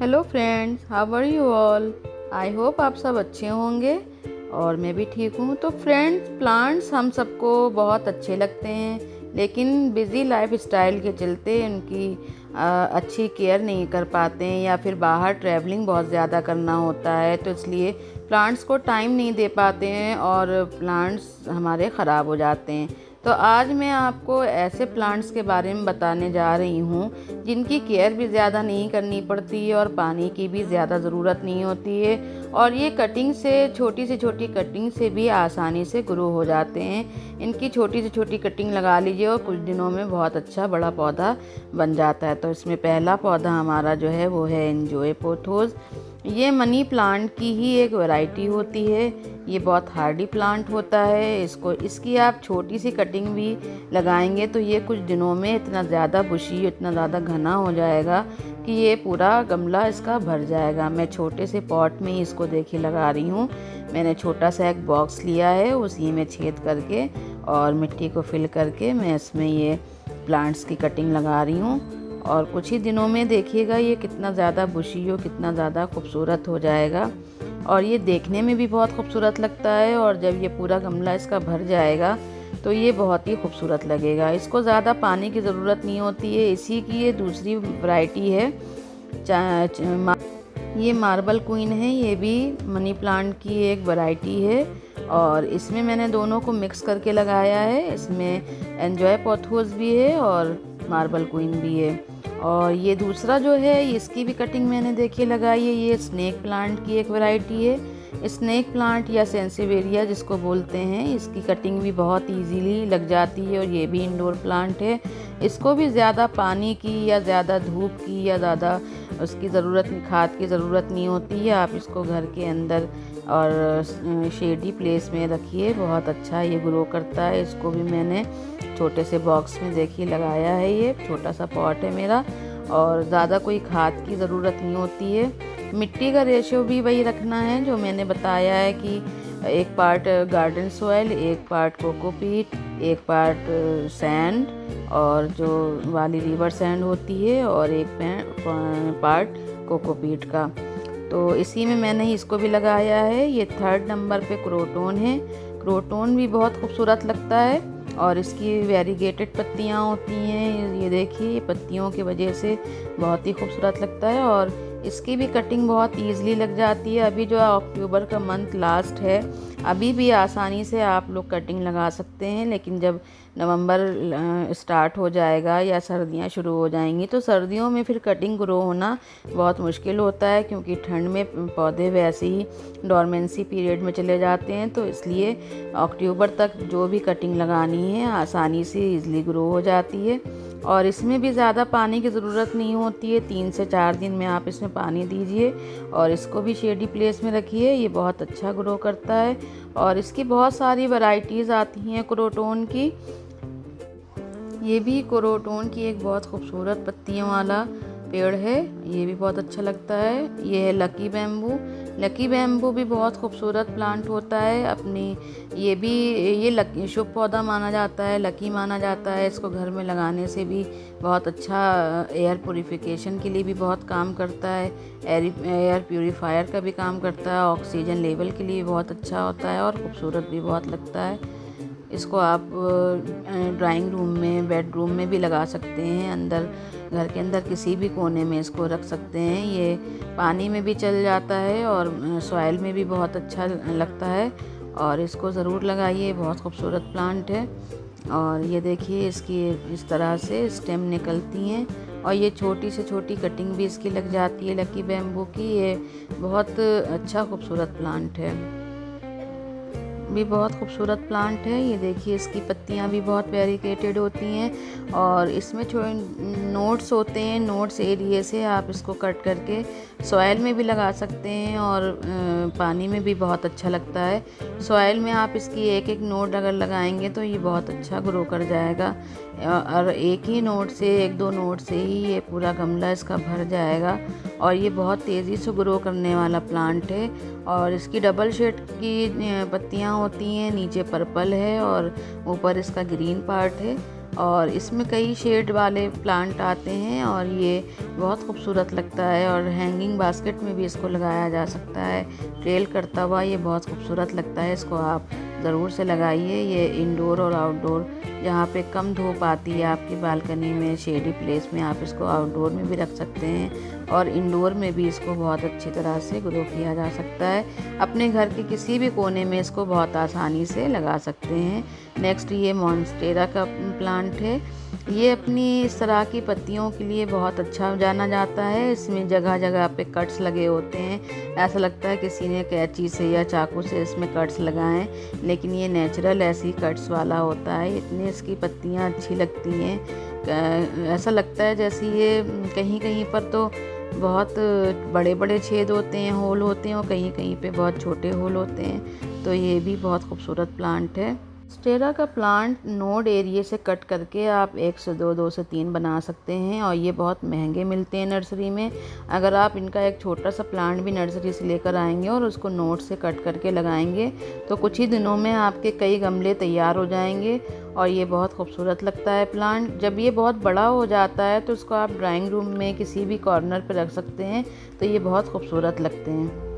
Hello friends, how are you all. I hope आप सब अच्छे होंगे और मैं भी ठीक हूँ। तो फ्रेंड्स, प्लांट्स हम सबको बहुत अच्छे लगते हैं, लेकिन बिज़ी लाइफ स्टाइल के चलते उनकी अच्छी केयर नहीं कर पाते हैं, या फिर बाहर ट्रैवलिंग बहुत ज़्यादा करना होता है, तो इसलिए प्लांट्स को टाइम नहीं दे पाते हैं और प्लांट्स हमारे ख़राब हो जाते हैं। तो आज मैं आपको ऐसे प्लांट्स के बारे में बताने जा रही हूँ जिनकी केयर भी ज़्यादा नहीं करनी पड़ती है और पानी की भी ज़्यादा ज़रूरत नहीं होती है, और ये कटिंग से छोटी कटिंग से भी आसानी से ग्रो हो जाते हैं। इनकी छोटी से छोटी कटिंग लगा लीजिए और कुछ दिनों में बहुत अच्छा बड़ा पौधा बन जाता है। तो इसमें पहला पौधा हमारा जो है वो है एंजॉय पोथोस। ये मनी प्लांट की ही एक वैरायटी होती है। ये बहुत हार्डी प्लांट होता है। इसकी आप छोटी सी कटिंग भी लगाएंगे तो ये कुछ दिनों में इतना ज़्यादा बुशी, इतना ज़्यादा घना हो जाएगा कि ये पूरा गमला इसका भर जाएगा। मैं छोटे से पॉट में ही इसको देखिए लगा रही हूँ। मैंने छोटा सा एक बॉक्स लिया है, उसी में छेद करके और मिट्टी को फिल करके मैं इसमें ये प्लांट्स की कटिंग लगा रही हूँ। और कुछ ही दिनों में देखिएगा ये कितना ज़्यादा बुशी हो, कितना ज़्यादा खूबसूरत हो जाएगा, और ये देखने में भी बहुत खूबसूरत लगता है। और जब ये पूरा गमला इसका भर जाएगा तो ये बहुत ही खूबसूरत लगेगा। इसको ज़्यादा पानी की ज़रूरत नहीं होती है। इसी की ये दूसरी वैरायटी है, ये मार्बल क्वीन है। ये भी मनी प्लांट की एक वैरायटी है और इसमें मैंने दोनों को मिक्स करके लगाया है। इसमें एंजॉय पोथोस भी है और मार्बल क्वीन भी है। और ये दूसरा जो है इसकी भी कटिंग मैंने देखिए लगाई है। ये स्नेक प्लांट की एक वैरायटी है। स्नेक प्लांट या सेंसिवेरिया जिसको बोलते हैं, इसकी कटिंग भी बहुत इजीली लग जाती है और ये भी इंडोर प्लांट है। इसको भी ज़्यादा पानी की या ज़्यादा धूप की या ज़्यादा उसकी ज़रूरत, खाद की ज़रूरत नहीं होती है। आप इसको घर के अंदर और शेडी प्लेस में रखिए, बहुत अच्छा ये ग्रो करता है। इसको भी मैंने छोटे से बॉक्स में देखिए लगाया है। ये छोटा सा पॉट है मेरा और ज़्यादा कोई खाद की ज़रूरत नहीं होती है। मिट्टी का रेशियो भी वही रखना है जो मैंने बताया है कि एक पार्ट गार्डन सॉइल, एक पार्ट कोकोपीट, एक पार्ट सैंड और जो वाली रिवर सैंड होती है, और एक पार्ट कोकोपीट का। तो इसी में मैंने इसको भी लगाया है। ये 3rd नंबर पे क्रोटोन है। क्रोटोन भी बहुत खूबसूरत लगता है और इसकी वेरीगेटेड पत्तियां होती हैं। ये देखिए, पत्तियों की वजह से बहुत ही खूबसूरत लगता है और इसकी भी कटिंग बहुत ईजिली लग जाती है। अभी जो अक्टूबर का मंथ लास्ट है, अभी भी आसानी से आप लोग कटिंग लगा सकते हैं, लेकिन जब नवंबर स्टार्ट हो जाएगा या सर्दियां शुरू हो जाएंगी तो सर्दियों में फिर कटिंग ग्रो होना बहुत मुश्किल होता है, क्योंकि ठंड में पौधे वैसे ही डोरमेंसी पीरियड में चले जाते हैं। तो इसलिए अक्टूबर तक जो भी कटिंग लगानी है आसानी से ईजिली ग्रो हो जाती है। और इसमें भी ज़्यादा पानी की ज़रूरत नहीं होती है। 3 से 4 दिन में आप इसमें पानी दीजिए और इसको भी शेडी प्लेस में रखिए। ये बहुत अच्छा ग्रो करता है और इसकी बहुत सारी वैरायटीज़ आती हैं क्रोटोन की। ये भी क्रोटोन की एक बहुत खूबसूरत पत्तियों वाला पेड़ है। ये भी बहुत अच्छा लगता है। ये है लकी बैम्बू। लकी बैम्बू भी बहुत खूबसूरत प्लांट होता है अपनी। ये लकी शुभ पौधा माना जाता है, लकी माना जाता है। इसको घर में लगाने से भी बहुत अच्छा एयर प्योरीफिकेशन के लिए भी बहुत काम करता है। एयर प्योरीफायर का भी काम करता है। ऑक्सीजन लेवल के लिए बहुत अच्छा होता है और खूबसूरत भी बहुत लगता है। इसको आप ड्राइंग रूम में, बेडरूम में भी लगा सकते हैं। अंदर, घर के अंदर किसी भी कोने में इसको रख सकते हैं। ये पानी में भी चल जाता है और सॉइल में भी बहुत अच्छा लगता है और इसको ज़रूर लगाइए। बहुत खूबसूरत प्लांट है। और ये देखिए, इसकी इस तरह से स्टेम निकलती हैं और ये छोटी से छोटी कटिंग भी इसकी लग जाती है लकी बैम्बू की। ये बहुत अच्छा खूबसूरत प्लांट है, भी बहुत खूबसूरत प्लांट है। ये देखिए, इसकी पत्तियां भी बहुत वेरीगेटेड होती हैं और इसमें नोड्स होते हैं। नोड्स एरिया से आप इसको कट करके सॉइल में भी लगा सकते हैं और पानी में भी बहुत अच्छा लगता है। सॉइल में आप इसकी एक एक नोड अगर लगाएंगे तो ये बहुत अच्छा ग्रो कर जाएगा और एक ही नोड से, 1-2 नोड से ही ये पूरा गमला इसका भर जाएगा और ये बहुत तेज़ी से ग्रो करने वाला प्लांट है। और इसकी डबल शेड की पत्तियां होती हैं, नीचे पर्पल है और ऊपर इसका ग्रीन पार्ट है। और इसमें कई शेड वाले प्लांट आते हैं और ये बहुत खूबसूरत लगता है और हैंगिंग बास्केट में भी इसको लगाया जा सकता है। ट्रेल करता हुआ ये बहुत खूबसूरत लगता है, इसको आप ज़रूर से लगाइए। ये इंडोर और आउटडोर जहाँ पे कम धूप आती है आपकी बालकनी में, शेडी प्लेस में, आप इसको आउटडोर में भी रख सकते हैं और इंडोर में भी इसको बहुत अच्छी तरह से ग्रो किया जा सकता है। अपने घर के किसी भी कोने में इसको बहुत आसानी से लगा सकते हैं। नेक्स्ट ये मॉन्स्टेरा का प्लांट है। ये अपनी इस तरह की पत्तियों के लिए बहुत अच्छा जाना जाता है। इसमें जगह जगह पे कट्स लगे होते हैं, ऐसा लगता है किसी ने कैंची से या चाकू से इसमें कट्स लगाएं, लेकिन ये नेचुरल ऐसी कट्स वाला होता है। इतनी इसकी पत्तियां अच्छी लगती हैं, ऐसा लगता है जैसे ये कहीं कहीं पर तो बहुत बड़े बड़े छेद होते हैं, होल होते हैं, और कहीं कहीं पे बहुत छोटे होल होते हैं। तो ये भी बहुत खूबसूरत प्लांट है। स्टेरा का प्लांट नोड एरिया से कट करके आप 1 से 2, 2 से 3 बना सकते हैं और ये बहुत महंगे मिलते हैं नर्सरी में। अगर आप इनका एक छोटा सा प्लांट भी नर्सरी से लेकर आएंगे और उसको नोड से कट करके लगाएंगे तो कुछ ही दिनों में आपके कई गमले तैयार हो जाएंगे और ये बहुत खूबसूरत लगता है प्लांट। जब ये बहुत बड़ा हो जाता है तो उसको आप ड्राइंग रूम में किसी भी कॉर्नर पर रख सकते हैं, तो ये बहुत खूबसूरत लगते हैं।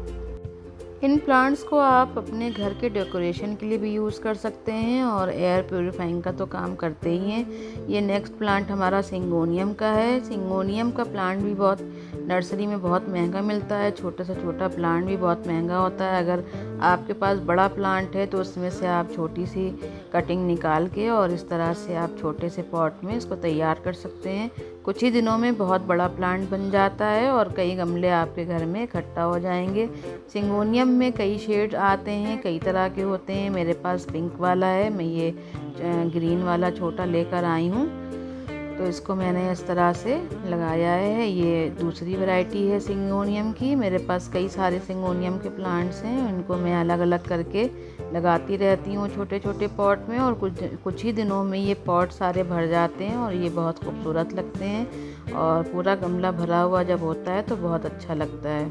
इन प्लांट्स को आप अपने घर के डेकोरेशन के लिए भी यूज़ कर सकते हैं और एयर प्योरीफाइंग का तो काम करते ही हैं। ये नेक्स्ट प्लांट हमारा सिंगोनियम का है। सिंगोनियम का प्लांट भी बहुत नर्सरी में बहुत महंगा मिलता है। छोटा से छोटा प्लांट भी बहुत महंगा होता है। अगर आपके पास बड़ा प्लांट है तो उसमें से आप छोटी सी कटिंग निकाल के और इस तरह से आप छोटे से पॉट में इसको तैयार कर सकते हैं। कुछ ही दिनों में बहुत बड़ा प्लांट बन जाता है और कई गमले आपके घर में इकट्ठा हो जाएंगे। सिंगोनियम में कई शेड आते हैं, कई तरह के होते हैं। मेरे पास पिंक वाला है, मैं ये ग्रीन वाला छोटा लेकर आई हूँ, तो इसको मैंने इस तरह से लगाया है। ये दूसरी वैरायटी है सिंगोनियम की। मेरे पास कई सारे सिंगोनियम के प्लांट्स हैं, इनको मैं अलग अलग करके लगाती रहती हूँ छोटे छोटे पॉट में और कुछ ही दिनों में ये पॉट सारे भर जाते हैं और ये बहुत खूबसूरत लगते हैं और पूरा गमला भरा हुआ जब होता है तो बहुत अच्छा लगता है।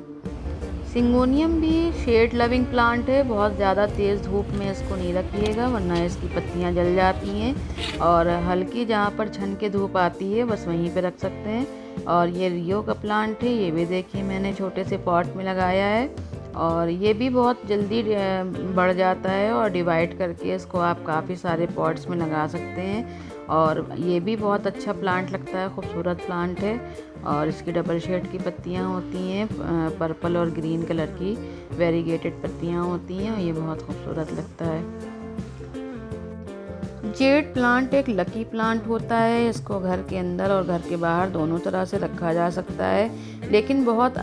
सिंगोनियम भी शेड लविंग प्लांट है। बहुत ज़्यादा तेज़ धूप में इसको नहीं रखिएगा वरना इसकी पत्तियां जल जाती हैं, और हल्की जहाँ पर छन के धूप आती है बस वहीं पे रख सकते हैं। और ये रियो का प्लांट है, ये भी देखिए मैंने छोटे से पॉट में लगाया है और ये भी बहुत जल्दी बढ़ जाता है और डिवाइड करके इसको आप काफ़ी सारे पॉट्स में लगा सकते हैं। और ये भी बहुत अच्छा प्लांट लगता है, खूबसूरत प्लांट है और इसकी डबल शेड की पत्तियां होती हैं, पर्पल और ग्रीन कलर की वेरीगेटेड पत्तियां होती हैं और ये बहुत खूबसूरत लगता है। जेड प्लांट एक लकी प्लांट होता है। इसको घर के अंदर और घर के बाहर दोनों तरह से रखा जा सकता है, लेकिन बहुत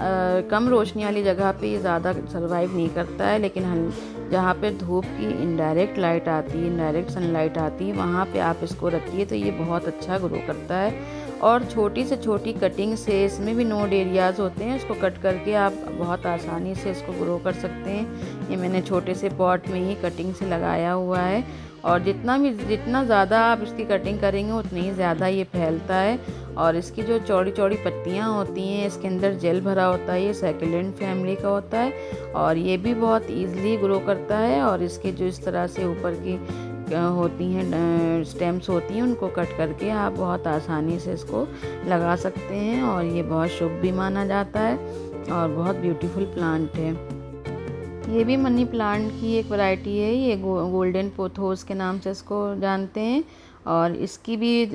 कम रोशनी वाली जगह पे ये ज़्यादा सर्वाइव नहीं करता है। लेकिन जहाँ पे धूप की इनडायरेक्ट लाइट आती है, इनडायरेक्ट सनलाइट आती है, वहाँ पे आप इसको रखिए तो ये बहुत अच्छा ग्रो करता है। और छोटी से छोटी कटिंग से, इसमें भी नोड एरियाज़ होते हैं, इसको कट करके आप बहुत आसानी से इसको ग्रो कर सकते हैं। ये मैंने छोटे से पॉट में ही कटिंग से लगाया हुआ है और जितना ज़्यादा आप इसकी कटिंग करेंगे उतनी ही ज़्यादा ये फैलता है। और इसकी जो चौड़ी चौड़ी पत्तियां होती हैं, इसके अंदर जेल भरा होता है, ये सैकुलेंट फैमिली का होता है और ये भी बहुत ईजिली ग्रो करता है। और इसके जो इस तरह से ऊपर की होती हैं स्टेम्स होती हैं, उनको कट करके आप बहुत आसानी से इसको लगा सकते हैं और ये बहुत शुभ भी माना जाता है और बहुत ब्यूटीफुल प्लांट है। ये भी मनी प्लांट की एक वैरायटी है, ये गोल्डन पोथोस के नाम से इसको जानते हैं और इसकी भी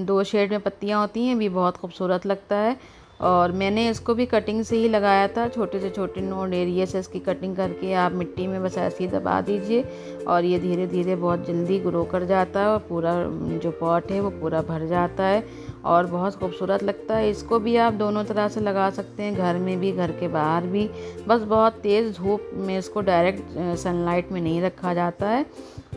2 शेड में पत्तियां होती हैं, भी बहुत खूबसूरत लगता है। और मैंने इसको भी कटिंग से ही लगाया था, छोटे से छोटे नोड एरिया से इसकी कटिंग करके आप मिट्टी में बस ऐसे ही दबा दीजिए और ये धीरे धीरे बहुत जल्दी ग्रो कर जाता है और पूरा जो पॉट है वो पूरा भर जाता है और बहुत खूबसूरत लगता है। इसको भी आप दोनों तरह से लगा सकते हैं, घर में भी घर के बाहर भी। बस बहुत तेज़ धूप में इसको डायरेक्ट सनलाइट में नहीं रखा जाता है।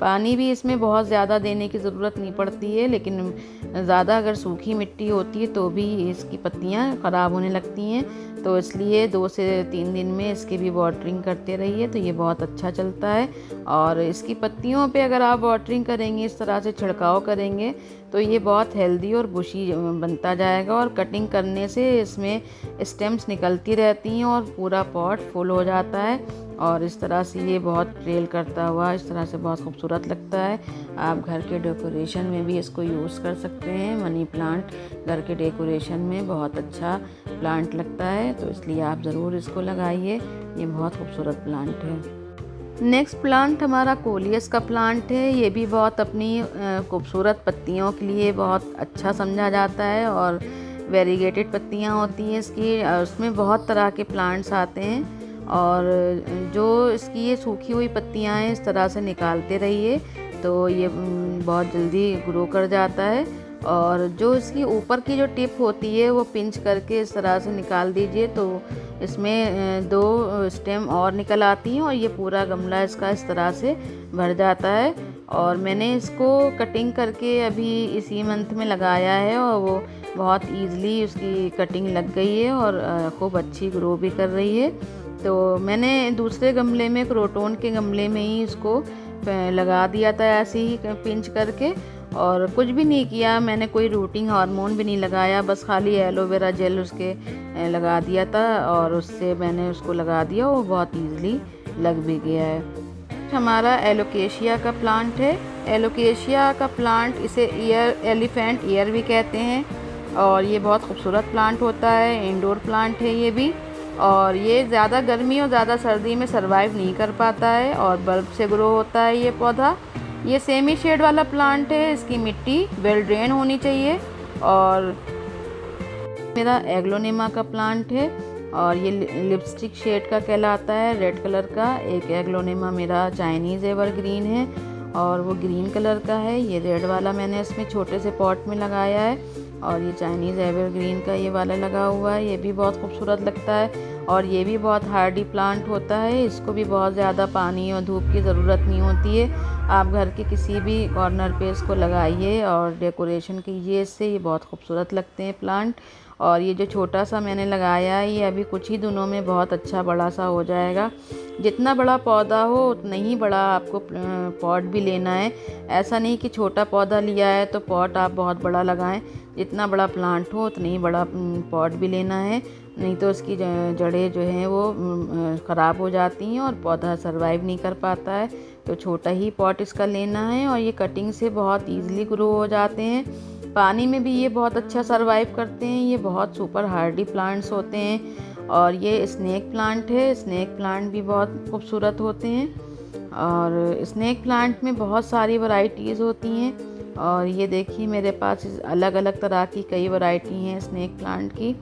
पानी भी इसमें बहुत ज़्यादा देने की ज़रूरत नहीं पड़ती है, लेकिन ज़्यादा अगर सूखी मिट्टी होती है तो भी इसकी पत्तियां ख़राब होने लगती हैं, तो इसलिए 2 से 3 दिन में इसकी भी वाटरिंग करते रहिए तो ये बहुत अच्छा चलता है। और इसकी पत्तियों पे अगर आप वाटरिंग करेंगे, इस तरह से छिड़काव करेंगे तो ये बहुत हेल्दी और बुशी बनता जाएगा। और कटिंग करने से इसमें स्टेम्स निकलती रहती हैं और पूरा पॉट फुल हो जाता है। और इस तरह से ये बहुत ट्रेल करता हुआ इस तरह से बहुत खूबसूरत लगता है। आप घर के डेकोरेशन में भी इसको यूज़ कर सकते हैं। मनी प्लांट घर के डेकोरेशन में बहुत अच्छा प्लांट लगता है, तो इसलिए आप ज़रूर इसको लगाइए। ये बहुत खूबसूरत प्लांट है। नेक्स्ट प्लांट हमारा कोलियस का प्लांट है। ये भी बहुत अपनी खूबसूरत पत्तियों के लिए बहुत अच्छा समझा जाता है और वेरीगेटेड पत्तियाँ होती हैं इसकी। उसमें बहुत तरह के प्लांट्स आते हैं और जो इसकी ये सूखी हुई पत्तियाँ हैं इस तरह से निकालते रहिए तो ये बहुत जल्दी ग्रो कर जाता है। और जो इसकी ऊपर की जो टिप होती है वो पिंच करके इस तरह से निकाल दीजिए तो इसमें 2 स्टेम और निकल आती हैं और ये पूरा गमला इसका इस तरह से भर जाता है। और मैंने इसको कटिंग करके अभी इसी मंथ में लगाया है और वो बहुत ईज़िली उसकी कटिंग लग गई है और खूब अच्छी ग्रो भी कर रही है। तो मैंने दूसरे गमले में क्रोटोन के गमले में ही इसको लगा दिया था ऐसे ही पिंच करके, और कुछ भी नहीं किया मैंने, कोई रूटिंग हार्मोन भी नहीं लगाया, बस खाली एलोवेरा जेल उसके लगा दिया था और उससे मैंने उसको लगा दिया, वो बहुत ईज़िली लग भी गया है। हमारा एलोकेशिया का प्लांट है। एलोकेशिया का प्लांट इसे एलिफेंट ईयर भी कहते हैं और ये बहुत खूबसूरत प्लांट होता है। इंडोर प्लांट है ये भी, और ये ज़्यादा गर्मी और ज़्यादा सर्दी में सरवाइव नहीं कर पाता है और बल्ब से ग्रो होता है ये पौधा। ये सेमी शेड वाला प्लांट है। इसकी मिट्टी वेल ड्रेन होनी चाहिए। और मेरा एग्लोनिमा का प्लांट है और ये लिपस्टिक शेड का कहलाता है, रेड कलर का। एक एग्लोनिमा मेरा चाइनीज़ एवरग्रीन है और वो ग्रीन कलर का है। ये रेड वाला मैंने इसमें छोटे से पॉट में लगाया है और ये चाइनीज़ एवरग्रीन का ये वाला लगा हुआ है। ये भी बहुत खूबसूरत लगता है और ये भी बहुत हार्डी प्लांट होता है। इसको भी बहुत ज़्यादा पानी और धूप की ज़रूरत नहीं होती है। आप घर के किसी भी कॉर्नर पे इसको लगाइए और डेकोरेशन कीजिए इससे, ये बहुत खूबसूरत लगते हैं प्लांट। और ये जो छोटा सा मैंने लगाया है ये अभी कुछ ही दिनों में बहुत अच्छा बड़ा सा हो जाएगा। जितना बड़ा पौधा हो उतना ही बड़ा आपको पॉट भी लेना है। ऐसा नहीं कि छोटा पौधा लिया है तो पॉट आप बहुत बड़ा लगाएं। जितना बड़ा प्लांट हो उतना ही बड़ा पॉट भी लेना है, नहीं तो उसकी जड़ें जो हैं वो ख़राब हो जाती हैं और पौधा सरवाइव नहीं कर पाता है। तो छोटा ही पॉट इसका लेना है और ये कटिंग से बहुत ईज़िली ग्रो हो जाते हैं। पानी में भी ये बहुत अच्छा सरवाइव करते हैं। ये बहुत सुपर हार्डी प्लांट्स होते हैं। और ये स्नेक प्लांट है। स्नेक प्लांट भी बहुत खूबसूरत होते हैं और स्नेक प्लांट में बहुत सारी वैरायटीज़ होती हैं। और ये देखिए मेरे पास अलग अलग तरह की कई वैरायटी हैं स्नेक प्लांट की।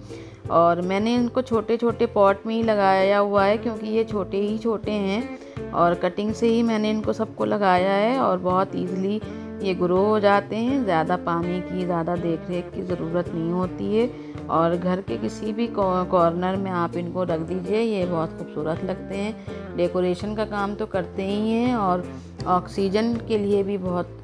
और मैंने इनको छोटे छोटे पॉट में ही लगाया हुआ है क्योंकि ये छोटे ही छोटे हैं और कटिंग से ही मैंने इनको सबको लगाया है और बहुत ईज़िली ये ग्रो हो जाते हैं। ज़्यादा पानी की, ज़्यादा देख रेख की ज़रूरत नहीं होती है और घर के किसी भी कॉर्नर में आप इनको रख दीजिए, ये बहुत खूबसूरत लगते हैं। डेकोरेशन का काम तो करते ही हैं और ऑक्सीजन के लिए भी बहुत।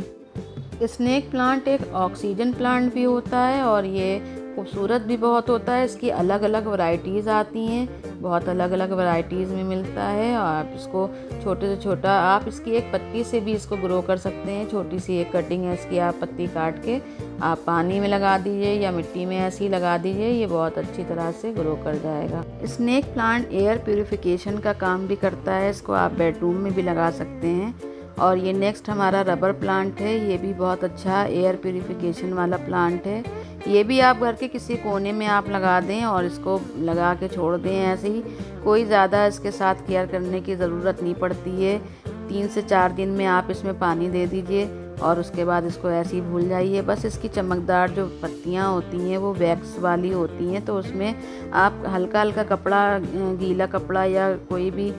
स्नेक प्लांट एक ऑक्सीजन प्लांट भी होता है और ये खूबसूरत भी बहुत होता है। इसकी अलग अलग वैरायटीज़ आती हैं, बहुत अलग अलग वैरायटीज़ में मिलता है। और आप इसको छोटे से छोटा, आप इसकी एक पत्ती से भी इसको ग्रो कर सकते हैं। छोटी सी एक कटिंग है इसकी, आप पत्ती काट के आप पानी में लगा दीजिए या मिट्टी में ऐसे ही लगा दीजिए, ये बहुत अच्छी तरह से ग्रो कर जाएगा। स्नेक प्लांट एयर प्यूरिफिकेशन का काम भी करता है। इसको आप बेडरूम में भी लगा सकते हैं। और ये नेक्स्ट हमारा रबर प्लांट है। ये भी बहुत अच्छा एयर प्यूरिफिकेशन वाला प्लांट है। ये भी आप घर के किसी कोने में आप लगा दें और इसको लगा के छोड़ दें ऐसे ही, कोई ज़्यादा इसके साथ केयर करने की ज़रूरत नहीं पड़ती है। 3 से 4 दिन में आप इसमें पानी दे दीजिए और उसके बाद इसको ऐसे ही भूल जाइए। बस इसकी चमकदार जो पत्तियाँ होती हैं वो वैक्स वाली होती हैं, तो उसमें आप हल्का हल्का कपड़ा, गीला कपड़ा या कोई भी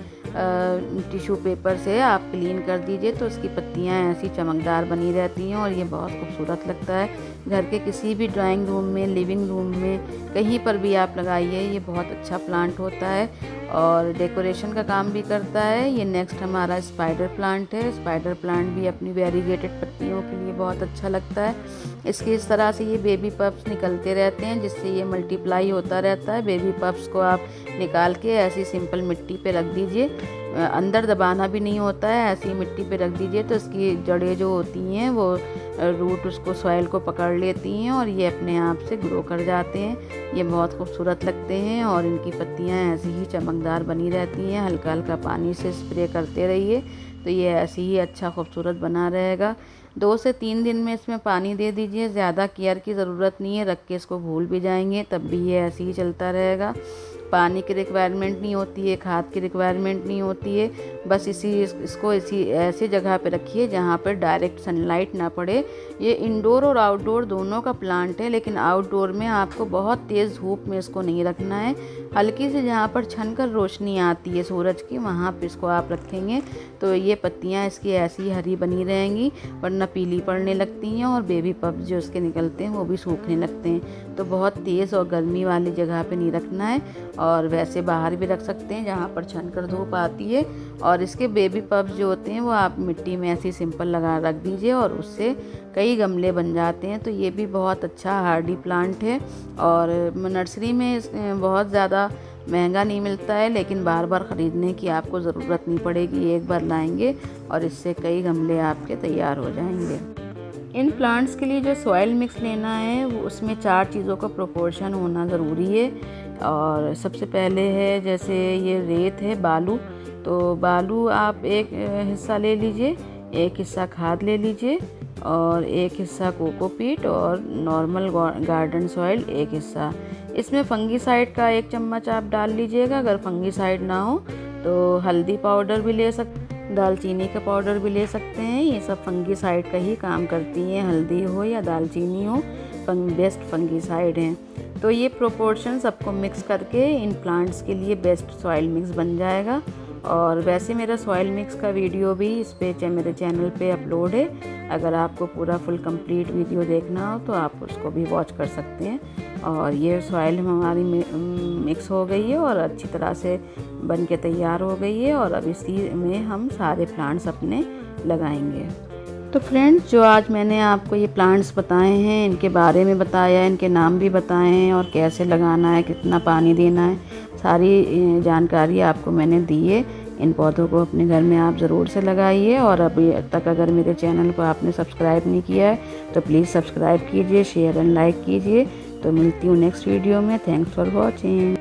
टिश्यू पेपर से आप क्लीन कर दीजिए तो इसकी पत्तियाँ ऐसी चमकदार बनी रहती हैं और ये बहुत खूबसूरत लगता है। घर के किसी भी ड्राइंग रूम में, लिविंग रूम में, कहीं पर भी आप लगाइए, ये बहुत अच्छा प्लांट होता है और डेकोरेशन का काम भी करता है। ये नेक्स्ट हमारा स्पाइडर प्लांट है। स्पाइडर प्लांट भी अपनी वेरीगेटेड पत्तियों के लिए बहुत अच्छा लगता है। इसके इस तरह से ये बेबी पफ्स निकलते रहते हैं जिससे ये मल्टीप्लाई होता रहता है। बेबी पफ्स को आप निकाल के ऐसी सिंपल मिट्टी पे रख दीजिए अंदर दबाना भी नहीं होता है, ऐसी मिट्टी पे रख दीजिए तो इसकी जड़ें जो होती हैं वो रूट उसको सॉइल को पकड़ लेती हैं और ये अपने आप से ग्रो कर जाते हैं। ये बहुत खूबसूरत लगते हैं और इनकी पत्तियां ऐसी ही चमकदार बनी रहती हैं। हल्का हल्का पानी से स्प्रे करते रहिए तो ये ऐसे ही अच्छा खूबसूरत बना रहेगा। 2 से 3 दिन में इसमें पानी दे दीजिए, ज़्यादा केयर की ज़रूरत नहीं है, रख के इसको भूल भी जाएंगे तब भी ये ऐसे ही चलता रहेगा। पानी की रिक्वायरमेंट नहीं होती है, खाद की रिक्वायरमेंट नहीं होती है, बस इसको ऐसी जगह पे रखिए जहाँ पर डायरेक्ट सनलाइट ना पड़े। ये इंडोर और आउटडोर दोनों का प्लांट है, लेकिन आउटडोर में आपको बहुत तेज़ धूप में इसको नहीं रखना है। हल्की से जहाँ पर छनकर रोशनी आती है सूरज की वहाँ पर इसको आप रखेंगे तो ये पत्तियाँ इसकी ऐसी हरी बनी रहेंगी, वरना पीली पड़ने लगती हैं और बेबी पप्स जो उसके निकलते हैं वो भी सूखने लगते हैं। तो बहुत तेज़ और गर्मी वाली जगह पे नहीं रखना है और वैसे बाहर भी रख सकते हैं जहाँ पर छनकर धूप आती है। और इसके बेबी पप्स जो होते हैं वो आप मिट्टी में ऐसी सिंपल लगा रख दीजिए और उससे कई गमले बन जाते हैं। तो ये भी बहुत अच्छा हार्डी प्लांट है और नर्सरी में बहुत ज़्यादा महंगा नहीं मिलता है, लेकिन बार बार ख़रीदने की आपको ज़रूरत नहीं पड़ेगी। एक बार लाएंगे और इससे कई गमले आपके तैयार हो जाएंगे। इन प्लांट्स के लिए जो सॉइल मिक्स लेना है वो उसमें 4 चीज़ों का प्रोपोर्शन होना ज़रूरी है। और सबसे पहले है जैसे ये रेत है, बालू, तो बालू आप एक हिस्सा ले लीजिए, एक हिस्सा खाद ले लीजिए और एक हिस्सा कोकोपीट और नॉर्मल गार्डन सॉइल एक हिस्सा। इसमें फंगीसाइड का 1 चम्मच आप डाल लीजिएगा। अगर फंगीसाइड ना हो तो हल्दी पाउडर भी ले दालचीनी का पाउडर भी ले सकते हैं। ये सब फंगीसाइड का ही काम करती हैं, हल्दी हो या दालचीनी हो, बेस्ट फंगीसाइड हैं। तो ये प्रोपोर्शन सबको मिक्स करके इन प्लांट्स के लिए बेस्ट सॉइल मिक्स बन जाएगा। और वैसे मेरा सॉइल मिक्स का वीडियो भी इस पे मेरे चैनल पे अपलोड है। अगर आपको पूरा फुल कंप्लीट वीडियो देखना हो तो आप उसको भी वॉच कर सकते हैं। और ये सॉइल हमारी मिक्स हो गई है और अच्छी तरह से बन के तैयार हो गई है और अब इसी में हम सारे प्लांट्स अपने लगाएंगे। तो फ्रेंड्स, जो आज मैंने आपको ये प्लांट्स बताए हैं, इनके बारे में बताया, इनके नाम भी बताए हैं और कैसे लगाना है, कितना पानी देना है, सारी जानकारी आपको मैंने दी है। इन पौधों को अपने घर में आप ज़रूर से लगाइए और अभी तक अगर मेरे चैनल को आपने सब्सक्राइब नहीं किया है तो प्लीज़ सब्सक्राइब कीजिए, शेयर एंड लाइक कीजिए। तो मिलती हूँ नेक्स्ट वीडियो में। Thanks for watching.